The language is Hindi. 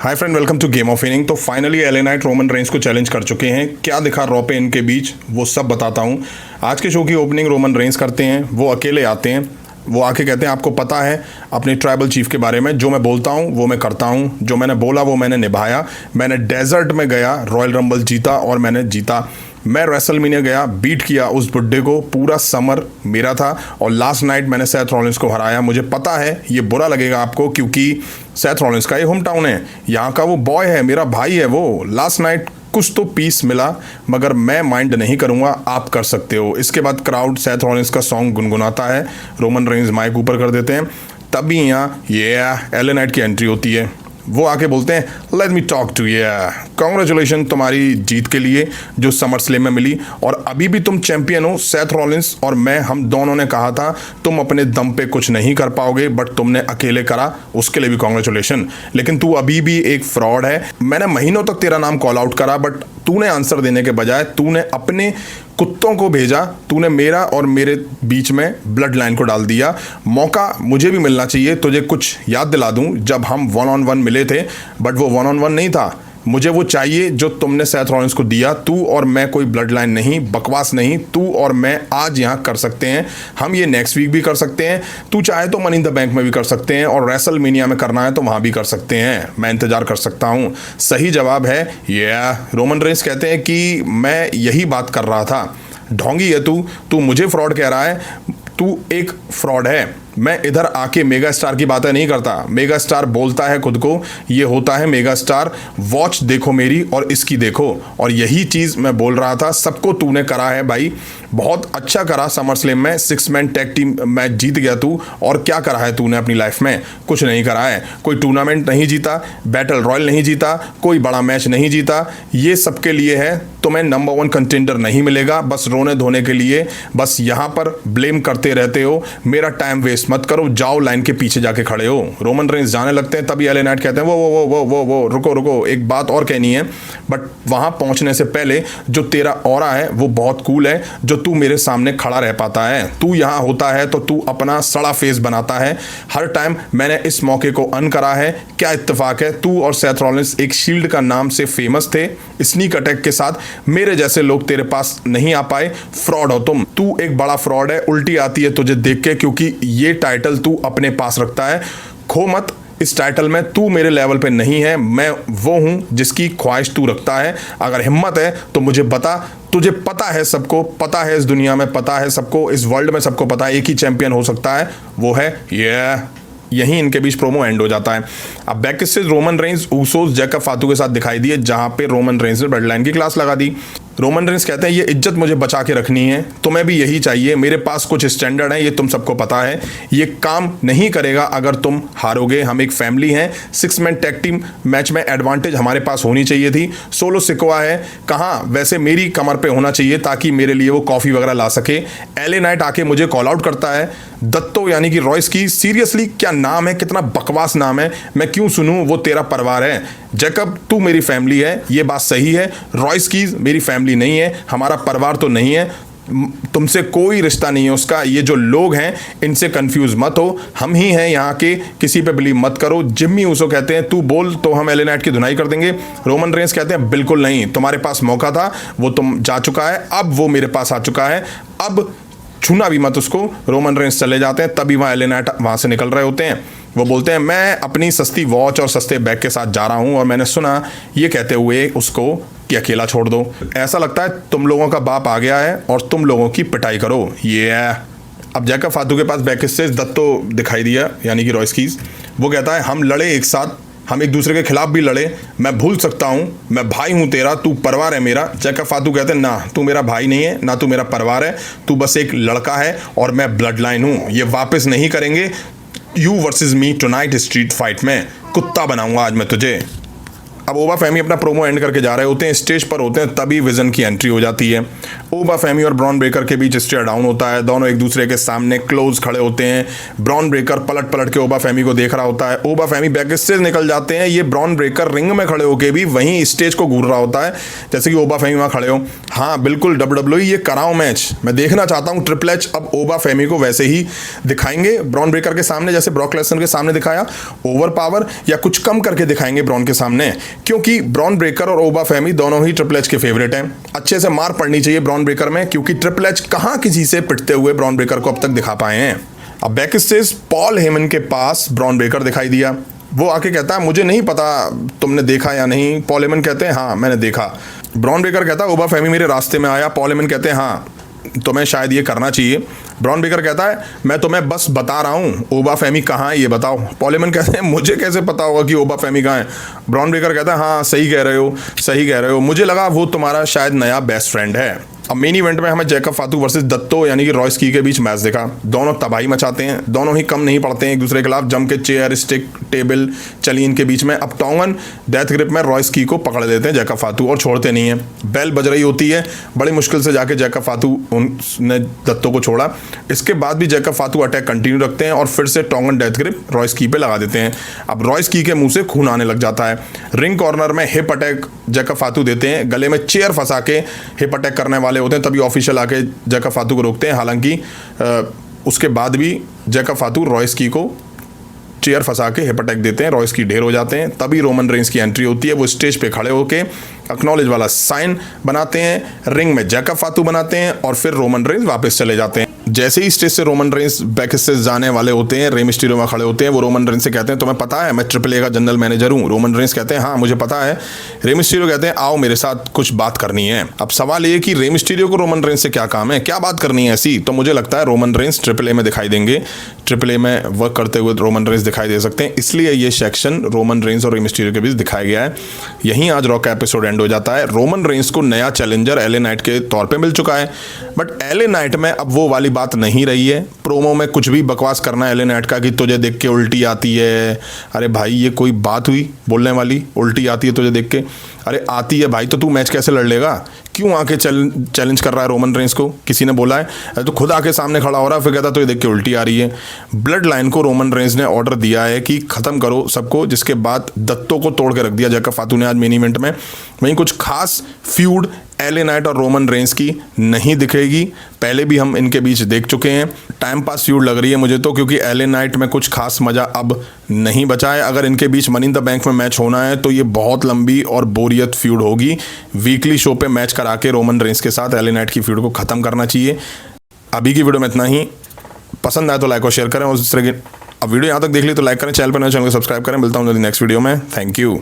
Hi friend, welcome to game of inning. तो finally LA Knight Roman Reigns को चैलेंज कर चुके हैं। क्या दिखा रॉ पे इनके बीच वो सब बताता हूँ। आज के शो की ओपनिंग रोमन रेंस करते हैं। वो अकेले आते हैं। वो आके कहते हैं आपको पता है अपने ट्राइबल चीफ के बारे में, जो मैं बोलता हूँ वो मैं करता हूँ, जो मैंने बोला वो मैंने निभाया। मैंने डेजर्ट में गया, रॉयल रंबल जीता और मैंने जीता। मैं रेसलमेनिया गया, बीट किया उस बुड्ढे को, पूरा समर मेरा था और लास्ट नाइट मैंने सेथ रॉलिंस को हराया। मुझे पता है ये बुरा लगेगा आपको क्योंकि सेथ रॉलिंस का ये होम टाउन है, यहाँ का वो बॉय है, मेरा भाई है वो। लास्ट नाइट कुछ तो पीस मिला मगर मैं माइंड नहीं करूँगा, आप कर सकते हो। इसके बाद क्राउड सेथ रॉलिंस का सॉन्ग गुनगुनाता है। रोमन रेंस माइक ऊपर कर देते हैं। तभी यहाँ ये एले नाइट की एंट्री होती है। वो आके बोलते हैं let me talk to you, congratulation तुम्हारी जीत के लिए जो समर स्लैम में मिली, और अभी भी तुम चैंपियन हो। सेथ रॉलिंस और मैं, हम दोनों ने कहा था तुम अपने दम पे कुछ नहीं कर पाओगे, बट तुमने अकेले करा, उसके लिए भी कांग्रेचुलेशन। लेकिन तू अभी भी एक फ्रॉड है। मैंने महीनों तक तेरा नाम कॉल आउट करा, बट तूने आंसर देने के बजाय तूने अपने कुत्तों को भेजा। तूने मेरा और मेरे बीच में ब्लड लाइन को डाल दिया। मौका मुझे भी मिलना चाहिए। तुझे कुछ याद दिला दूं, जब हम 1-on-1 मिले थे, बट वो 1-on-1 नहीं था। मुझे वो चाहिए जो तुमने सेथ रॉलिंस को दिया। तू और मैं कोई ब्लड लाइन नहीं, बकवास नहीं। तू और मैं आज यहाँ कर सकते हैं, हम ये नेक्स्ट वीक भी कर सकते हैं। तू चाहे तो मनी इन द बैंक में भी कर सकते हैं, और रेसलमेनिया में करना है तो वहाँ भी कर सकते हैं। मैं इंतजार कर सकता हूँ। सही जवाब है ये। रोमन रेंस कहते हैं कि मैं यही बात कर रहा था। ढोंगी है तू मुझे फ्रॉड कह रहा है। तू एक फ्रॉड है। मैं इधर आके मेगा स्टार की बातें नहीं करता। मेगा स्टार बोलता है खुद को, ये होता है मेगा स्टार। वॉच देखो मेरी और इसकी देखो, और यही चीज़ मैं बोल रहा था। सबको तूने करा है भाई, बहुत अच्छा करा। समर स्लैम में 6 मैन टैग टीम मैच जीत गया तू। और क्या करा है तूने अपनी लाइफ में? कुछ नहीं करा है। कोई टूर्नामेंट नहीं जीता, बैटल रॉयल नहीं जीता, कोई बड़ा मैच नहीं जीता। ये सबके लिए है। तुम्हें नंबर 1 कंटेंडर नहीं मिलेगा, बस रोने धोने के लिए। बस यहाँ पर ब्लेम करते रहते हो। मेरा टाइम वेस्ट मत करो, जाओ लाइन के पीछे जाके खड़े हो। रोमन रेंस जाने लगते हैं, तभी एले नाइट कहते हैं वो रुको, एक बात और कहनी है। बट वहां पहुंचने से पहले जो तेरा ऑरा है वो बहुत कूल है, जो तू मेरे सामने खड़ा रह पाता है। तू यहाँ होता है तो तू अपना सड़ा फेस बनाता है हर टाइम। मैंने इस मौके को अन करा है। क्या इत्तेफाक है, तू और सेथ रॉलिंस एक शील्ड का नाम से फेमस थे। स्नीक अटैक के साथ मेरे जैसे लोग तेरे पास नहीं आ पाए। फ्रॉड हो तुम। तू एक बड़ा फ्रॉड है। उल्टी आती है तुझे देख के, क्योंकि ये टाइटल तू अपने पास रखता है। खो मत इस टाइटल में। तू मेरे लेवल पे नहीं है। मैं वो हूं जिसकी ख्वाहिश तू रखता है। अगर हिम्मत है तो मुझे बता। तुझे पता है, सबको पता है, इस दुनिया में पता है सबको, इस वर्ल्ड में सबको पता है एक ही चैंपियन हो सकता है, वो है ये। यहीं इनके बीच प्रोमो एंड हो जाता है। अब बैक से रोमन रेंस ऊसोस जैकब फातू के साथ दिखाई दिए, जहां पे रोमन रेंस ने ब्लड लाइन की क्लास लगा दी। रोमन रेंस कहते हैं ये इज्जत मुझे बचा के रखनी है, तुम्हें भी यही चाहिए। मेरे पास कुछ स्टैंडर्ड है, ये तुम सबको पता है। ये काम नहीं करेगा अगर तुम हारोगे। हम एक फैमिली हैं। 6 मैन टैग टीम मैच में एडवांटेज हमारे पास होनी चाहिए थी। सोलो सिकवा है कहाँ, वैसे मेरी कमर पे होना चाहिए ताकि मेरे लिए वो कॉफ़ी वगैरह ला सके। एले नाइट आके मुझे कॉल आउट करता है। दत्तो यानी कि रॉयस की, सीरियसली क्या नाम है, कितना बकवास नाम है। मैं क्यों सुनूं, वो तेरा परिवार है। जैकब तू मेरी फैमिली है, ये बात सही है। रॉयस की मेरी फैमिली नहीं है, हमारा परिवार तो नहीं है। तुमसे कोई रिश्ता नहीं है उसका। ये जो लोग हैं इनसे कंफ्यूज मत हो, हम ही हैं यहाँ के, किसी पे बिलीव मत करो। जिम्मी ऊसो कहते हैं तू बोल तो हम एले नाइट की धुनाई कर देंगे। रोमन रेंस कहते हैं बिल्कुल नहीं, तुम्हारे पास मौका था, वो तुम जा चुका है, अब वो मेरे पास आ चुका है, अब छूना भी मत उसको। रोमन रेंस चले जाते हैं। तभी वहाँ एले नाइट वहाँ से निकल रहे होते हैं। वो बोलते हैं मैं अपनी सस्ती वॉच और सस्ते बैग के साथ जा रहा हूँ, और मैंने सुना ये कहते हुए उसको कि अकेला छोड़ दो। ऐसा लगता है तुम लोगों का बाप आ गया है और तुम लोगों की पिटाई करो। ये अब जैकब फातू के पास बैक से दत्तो दिखाई दिया, यानी कि रॉयस कीज। वो कहता है हम लड़े एक साथ, हम एक दूसरे के खिलाफ भी लड़े। मैं भूल सकता हूँ, मैं भाई हूँ तेरा, तू परिवार है मेरा। जैकब फातू कहते हैं ना, तू मेरा भाई नहीं है, ना तू मेरा परिवार है, तू बस एक लड़का है और मैं ब्लड लाइन हूँ। ये वापस नहीं करेंगे। You versus me tonight street fight में कुत्ता बनाऊंगा आज मैं तुझे। अब ओबा फेमी अपना प्रोमो एंड करके जा रहे होते हैं, स्टेज पर होते हैं, तभी विजन की एंट्री हो जाती है। ओबा फेमी और ब्रॉन ब्रेकर के बीच स्टेयर डाउन होता है, दोनों एक दूसरे के सामने क्लोज खड़े होते हैं। ब्रॉन ब्रेकर पलट पलट के ओबा फेमी को देख रहा होता है, ओबा फेमी बैक स्टेज निकल जाते हैं। ये ब्रॉन ब्रेकर रिंग में खड़े होकर भी वहीं स्टेज को घूर रहा होता है जैसे कि ओबा फेमी वहां खड़े हो। हाँ बिल्कुल, WWE ये कराओ मैच, मैं देखना चाहता हूँ ट्रिपल एच अब ओबा फेमी को वैसे ही दिखाएंगे ब्रॉन ब्रेकर के सामने, जैसे ब्रॉक लेसनर के सामने दिखाया, ओवर पावर, या कुछ कम करके दिखाएंगे ब्रॉन के सामने, क्योंकि ब्रॉन ब्रेकर और ओबा फेमी दोनों ही ट्रिपल एच के फेवरेट हैं। अच्छे से मार पड़नी चाहिए ब्रॉन ब्रेकर में, क्योंकि ट्रिपल एच कहां किसी से पिटते हुए ब्रॉन ब्रेकर को अब तक दिखा पाए हैं। अब बैक स्टेज पॉल हेमन के पास ब्रॉन ब्रेकर दिखाई दिया, वो आके कहता है मुझे नहीं पता तुमने देखा या नहीं। पॉल हेमन कहते हैं हाँ मैंने देखा। ब्रॉन ब्रेकर कहता है ओबा फेमी मेरे रास्ते में आया। पॉल हेमन कहते हैं हाँ तुम्हें शायद ये करना चाहिए। ब्रॉन ब्रेकर कहता है मैं तुम्हें बस बता रहा हूँ ओबा फेमी कहाँ है ये बताओ। पॉल हेमन कहते हैं मुझे कैसे पता होगा कि ओबा फेमी कहाँ है। ब्रॉन ब्रेकर कहता है हाँ सही कह रहे हो, सही कह रहे हो, मुझे लगा वो तुम्हारा शायद नया बेस्ट फ्रेंड है। अब मेन इवेंट में हमें जैकब फातू वर्सेस दत्तो यानी कि रॉयस की के बीच मैच देखा। दोनों तबाही मचाते हैं, दोनों ही कम नहीं पड़ते हैं एक दूसरे के खिलाफ, जम के चेयर स्टिक टेबल चली इनके बीच में। अब टोंगन डेथ ग्रिप में रॉयस की को पकड़ देते हैं जैकब फातू और छोड़ते नहीं है। बेल बज रही होती है, बड़ी मुश्किल से जाके जैकब फातू ने दत्तो को छोड़ा। इसके बाद भी जैकब फातू अटैक कंटिन्यू रखते हैं और फिर से टोंगन डेथ ग्रिप रॉयस की पे लगा देते हैं। अब रॉयस की के मुंह से खून आने लग जाता है। रिंग कॉर्नर में हिप अटैक जैकब फातू देते हैं, गले में चेयर फंसा के हिप अटैक करने वाले होते हैं, तभी ऑफिशियल आके जैकब फातू को रोकते हैं। हालांकि उसके बाद भी जैकब फातू रॉयस की को चेयर फंसा के हिप अटैक देते हैं, रॉयस की ढेर हो जाते हैं। तभी रोमन रेंस की एंट्री होती है, वो स्टेज पे खड़े होके एक्नॉलेज वाला साइन बनाते हैं, रिंग में जैकब फातू बनाते हैं और फिर रोमन रेंस वापस चले जाते हैं। जैसे ही स्टेज से रोमन रेंस बैक स्टेज जाने वाले होते हैं, रे मिस्टीरियो में खड़े होते हैं। वो रोमन रेंस से कहते हैं तुम्हें पता है मैं ट्रिपल ए का जनरल मैनेजर हूँ। रोमन रेंस कहते हैं हाँ मुझे पता है। रे मिस्टीरियो कहते हैं आओ मेरे साथ कुछ बात करनी है। अब सवाल ये कि रे मिस्टीरियो को रोमन रेंस से क्या काम है, क्या बात करनी है ऐसी। तो मुझे लगता है रोमन रेंस ट्रिपल ए में दिखाई देंगे, ट्रिपल ए में वर्क करते हुए रोमन रेंस दिखाई दे सकते हैं, इसलिए ये सेक्शन रोमन रेंस और रे मिस्टीरियो के बीच दिखाया गया है। यहीं आज रॉ का एपिसोड एंड हो जाता है। रोमन रेंस को नया चैलेंजर एलए नाइट के तौर पे मिल चुका है, बट एलए नाइट में अब वो वाली बात नहीं रही है। प्रोमो में कुछ भी बकवास करना है एलए नाइट का कि तुझे देख के उल्टी आती है। अरे भाई ये कोई बात हुई बोलने वाली, उल्टी आती है तुझे देख के? अरे आती है भाई तो तू मैच कैसे लड़ लेगा? क्यों आके चैलेंज कर रहा है रोमन रेंस को? किसी ने बोला है? तो खुद आके सामने खड़ा हो रहा है, फिर कहता तुझे देख के उल्टी आ रही है। ब्लड लाइन को रोमन रेंस ने ऑर्डर दिया है कि खत्म करो सबको, जिसके बाद दत्तों को तोड़ के रख दिया जैकब फातू ने आज मेन इवेंट में। वहीं कुछ खास फ्यूड एलए नाइट और रोमन रेंस की नहीं दिखेगी, पहले भी हम इनके बीच देख चुके हैं। टाइम पास फ्यूड लग रही है मुझे तो, क्योंकि एलए नाइट में कुछ खास मजा अब नहीं बचा है। अगर इनके बीच मनी इन द बैंक में मैच होना है तो ये बहुत लंबी और बोरियत फ्यूड होगी। वीकली शो पे मैच करा के रोमन रेंस के साथ एलए नाइट की फ्यूड को खत्म करना चाहिए। अभी की वीडियो में इतना ही। पसंद आए तो लाइक और शेयर करें, और इस तरह की अब वीडियो यहाँ तक देख ली तो लाइक करें, चैनल पर नए चैनल को सब्सक्राइब करें। मिलता हूँ जल्दी नेक्स्ट वीडियो में। Thank you.